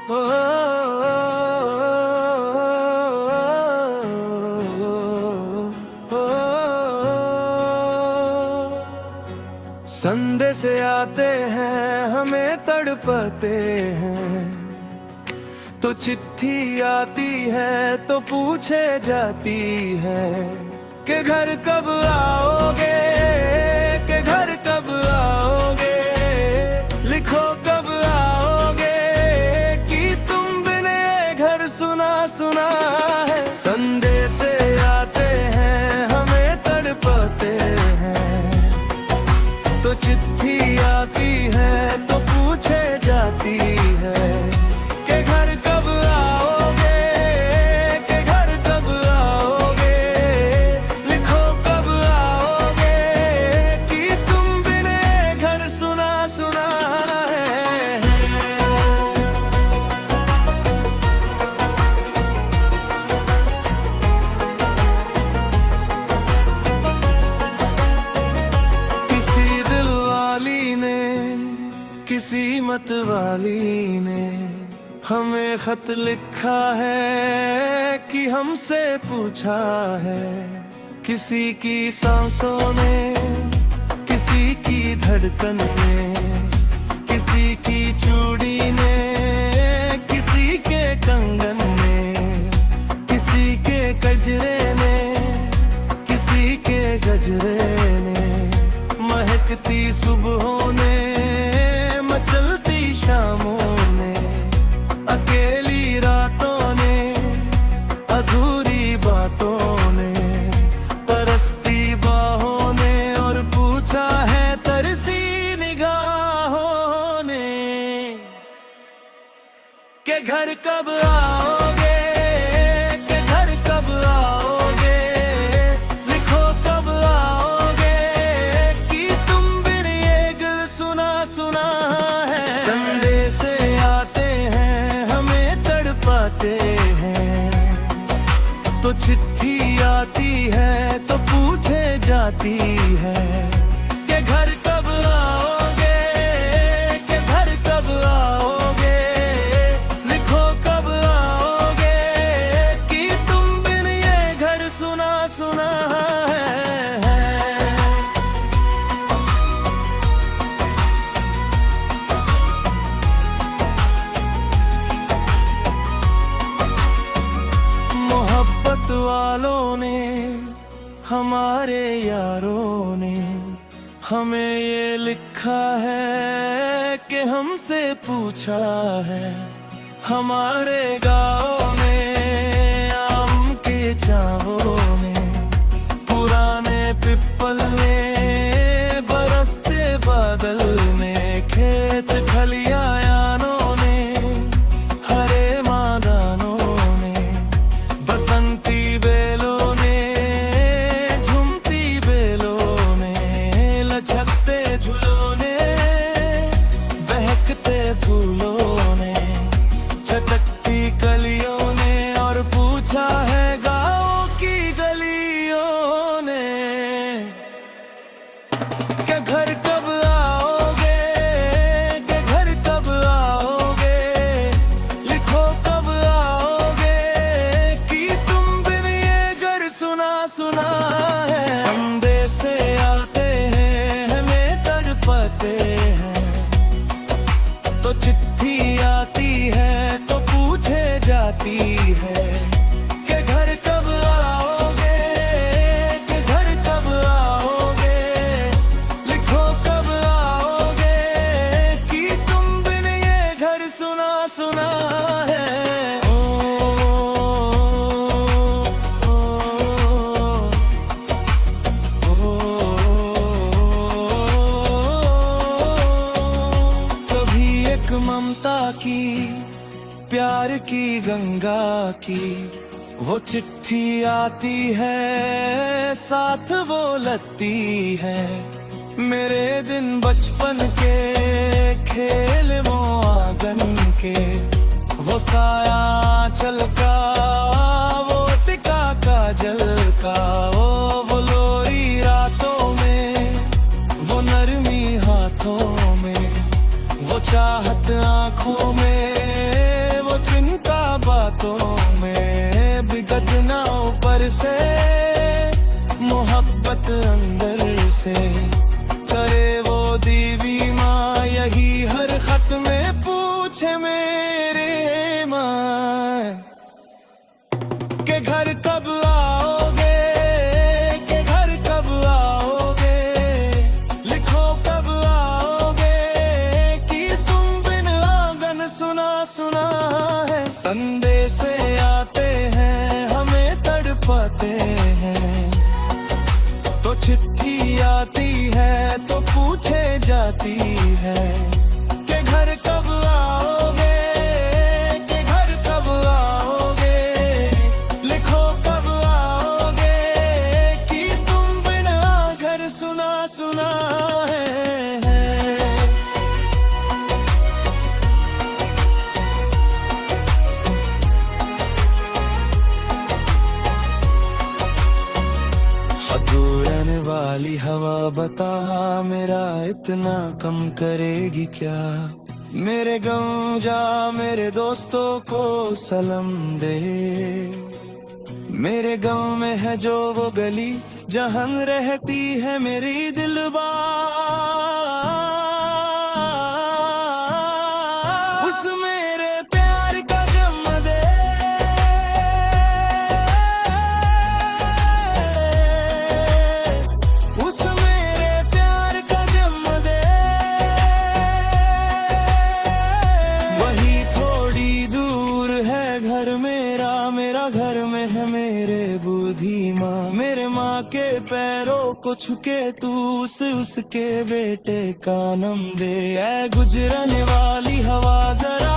ओ, संदेश आते हैं हमें तड़पाते हैं, तो चिट्ठी आती है तो पूछे जाती है कि घर कब आओगे, कि घर कब आओगे, लिखो कब आओगे, कि तुम बिन ये घर सुना सुना है। संदेश आते हैं हमें तड़पाते हैं, तो चिट्ठी आती है तो पूछे जाती है कि घर कब आओगे, कि घर कब आओगे, लिखो कब आओगे, कि तुम बिन ये घर सुना सुना है। किसी दिल वाली ने, किसी मत वाली ने हमें खत लिखा है कि हमसे पूछा है। किसी की सांसों ने, किसी की धड़कन ने, किसी की चूड़ी ने, किसी के कंगन ने, किसी के गजरे ने, किसी के गजरे ने, महकती सुबहों ने, मचलती शामों ने, अकेली रातों ने, अधूरी बातों ने, तरसती बाहों ने, और पूछा है तरसी निगाहों ने कि घर कब आओगे, कि घर कब आओगे, लिखो कब आओगे, कि तुम बिन ये दिल सुना सुना है। संदेश आते हैं हमें तड़पाते हैं, तो चिट्ठी आती है तो पूछे जाती है कि घर कब आओगे, कि घर कब आओगे, लिखो कब आओगे, कि तुम बिन ये घर सुना सुना है। मोहब्बत वालों ने, हमारे यारों ने हमें ये लिखा है कि हमसे पूछा है। हमारे गाँव में आम के छावों में, पुराने पिपल में, बरसते बादल में, खेत खलियानों ने, हरे मैदानों में, बसंती बेलों ने, झूमती बेलों ने, लचकते झूलों ने, बहकते फूलों ने, चटकती कलियों ने, और पूछा है गाँव की गलियों ने कि घर कब आओगे, कि घर कब आओगे, लिखो कब आओगे, कि तुम बिन ये घर सुना सुना है। संदेश आते हैं हमें तड़पाते हैं, तो चिट्ठी आती है तो पूछे जाती है कि घर कब आओगे, कि घर कब आओगे, लिखो कब आओगे, कि तुम बिन ये घर सुना सुना है। कभी एक ममता की, प्यार की गंगा की वो चिट्ठी आती है, साथ वो लगती है। मेरे दिन बचपन के खेल वो आंगन के, वो साया चल का, वो टिका काजल का, वो लोरी रातों में, वो नरमी हाथों में, वो चाहत आंखों में, बातों में बिगड़ ना ऊपर से, मोहब्बत अंदर से करे वो दीवी माँ, यही हर खत में पूछे मेरे माँ के घर कब आओगे, के घर कब आओगे, लिखो कब आओगे कि तुम बिन आंगन सुना सुना है। संदेश आते हैं हमें तड़पाते हैं, तो चिट्ठी आती है तो पूछे जाती है कि घर कब आओगे, कि घर कब आओगे, लिखो कब आओगे कि तुम बिना घर सुना सुना है। रहने वाली हवा बता मेरा इतना कम करेगी क्या, मेरे गम जा मेरे दोस्तों को सलाम दे, मेरे गांव में है जो वो गली जहां रहती है मेरी दिलवा, उस मेरे प्यार का जन्म दे, उस मेरे प्यार का जन्म दे, वही थोड़ी दूर है घर मेरा, मेरा घर में है मेरे बूढ़ी माँ, मेरे माँ के पैरों को छुके तू उसके बेटे का नाम दे। ऐ गुजरने वाली हवा जरा